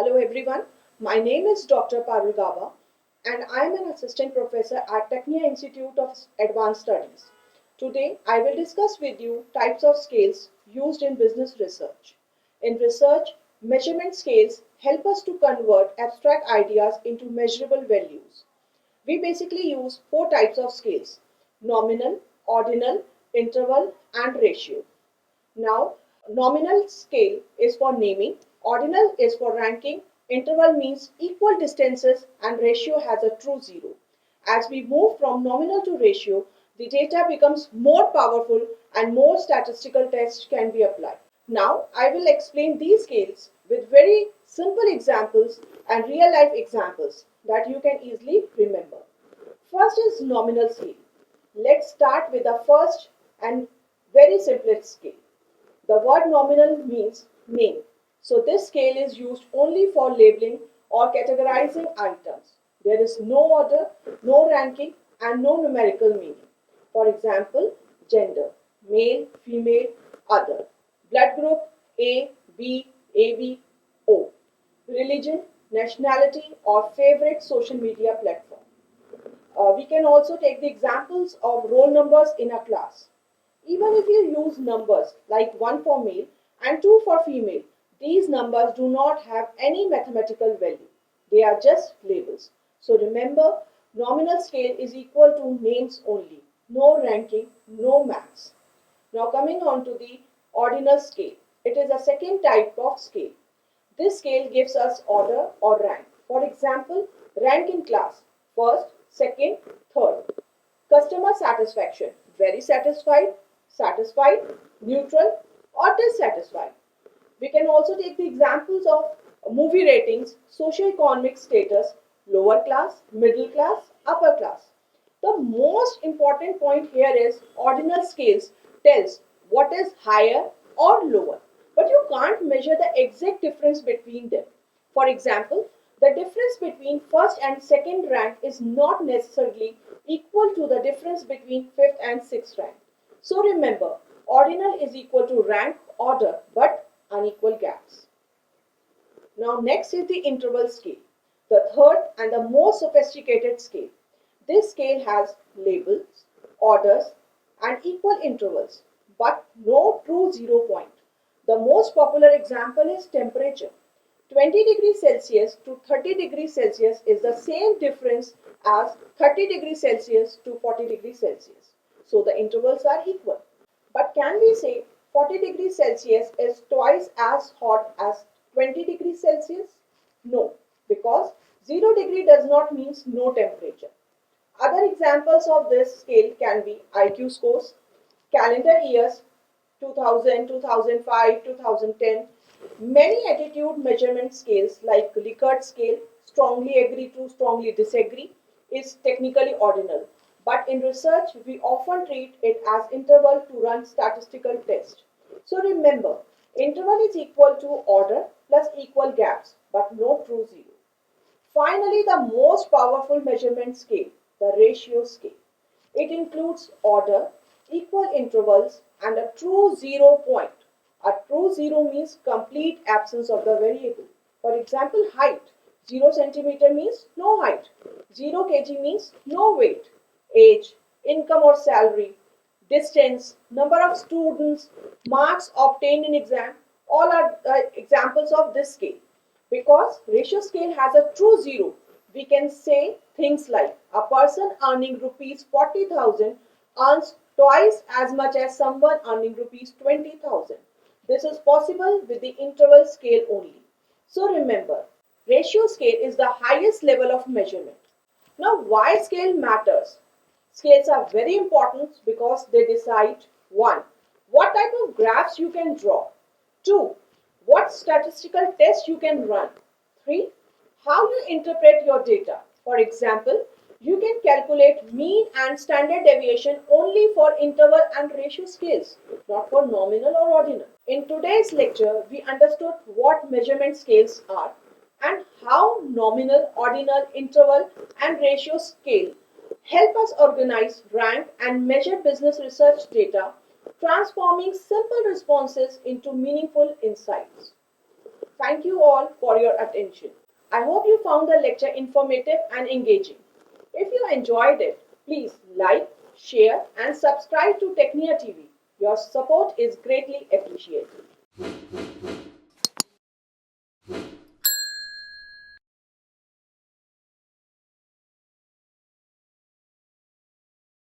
Hello everyone, my name is Dr. Parul Gaba and I am an assistant professor at Tecnia Institute of Advanced Studies. Today I will discuss with you types of scales used in business research. In research, measurement scales help us to convert abstract ideas into measurable values. We basically use four types of scales: nominal, ordinal, interval, and ratio. Now, nominal scale is for naming, ordinal is for ranking, interval means equal distances, and ratio has a true zero. As we move from nominal to ratio, the data becomes more powerful and more statistical tests can be applied. Now, I will explain these scales with very simple examples and real life examples that you can easily remember. First is nominal scale. Let's start with the first and very simplest scale. The word nominal means name. So this scale is used only for labeling or categorizing items. There is no order, no ranking, and no numerical meaning. For example, gender, male, female, other. Blood group, A, B, AB, O. Religion, nationality, or favorite social media platform. We can also take the examples of roll numbers in a class. Even if you use numbers like 1 for male and 2 for female, these numbers do not have any mathematical value. They are just labels. So remember, nominal scale is equal to names only. No ranking, no maths. Now coming on to the ordinal scale. It is a second type of scale. This scale gives us order or rank. For example, rank in class: first, second, third. Customer satisfaction: very satisfied, satisfied, neutral, or dissatisfied. We can also take the examples of movie ratings, socio-economic status, lower class, middle class, upper class. The most important point here is ordinal scales tells what is higher or lower, but you can't measure the exact difference between them. For example, the difference between first and second rank is not necessarily equal to the difference between fifth and sixth rank. So remember, ordinal is equal to rank, order, but unequal gaps. Now next is the interval scale, the third and the most sophisticated scale. This scale has labels, orders, and equal intervals, but no true zero point. The most popular example is temperature. 20 degrees Celsius to 30 degrees Celsius is the same difference as 30 degrees Celsius to 40 degrees Celsius. So the intervals are equal. But can we say 40 degrees Celsius is twice as hot as 20 degrees Celsius? No, because 0 degree does not mean no temperature. Other examples of this scale can be IQ scores, calendar years 2000, 2005, 2010. Many attitude measurement scales like Likert scale, strongly agree to strongly disagree, is technically ordinal. But in research, we often treat it as interval to run statistical tests. So remember, interval is equal to order plus equal gaps, but no true zero. Finally, the most powerful measurement scale, the ratio scale. It includes order, equal intervals, and a true zero point. A true zero means complete absence of the variable. For example, height. 0 centimeter means no height. 0 kg means no weight. Age, income or salary, distance, number of students, marks obtained in exam, all are examples of this scale. Because ratio scale has a true zero, we can say things like a person earning rupees 40,000 earns twice as much as someone earning rupees 20,000. This is possible with the interval scale only. So remember, ratio scale is the highest level of measurement. Now, why scale matters? Scales are very important because they decide: 1. What type of graphs you can draw. 2. What statistical tests you can run. 3. How you interpret your data. For example, you can calculate mean and standard deviation only for interval and ratio scales, not for nominal or ordinal. In today's lecture, we understood what measurement scales are and how nominal, ordinal, interval, and ratio scale help us organize, rank, and measure business research data, transforming simple responses into meaningful insights. Thank you all for your attention. I hope you found the lecture informative and engaging. If you enjoyed it, please like, share, and subscribe to Tecnia TV. Your support is greatly appreciated.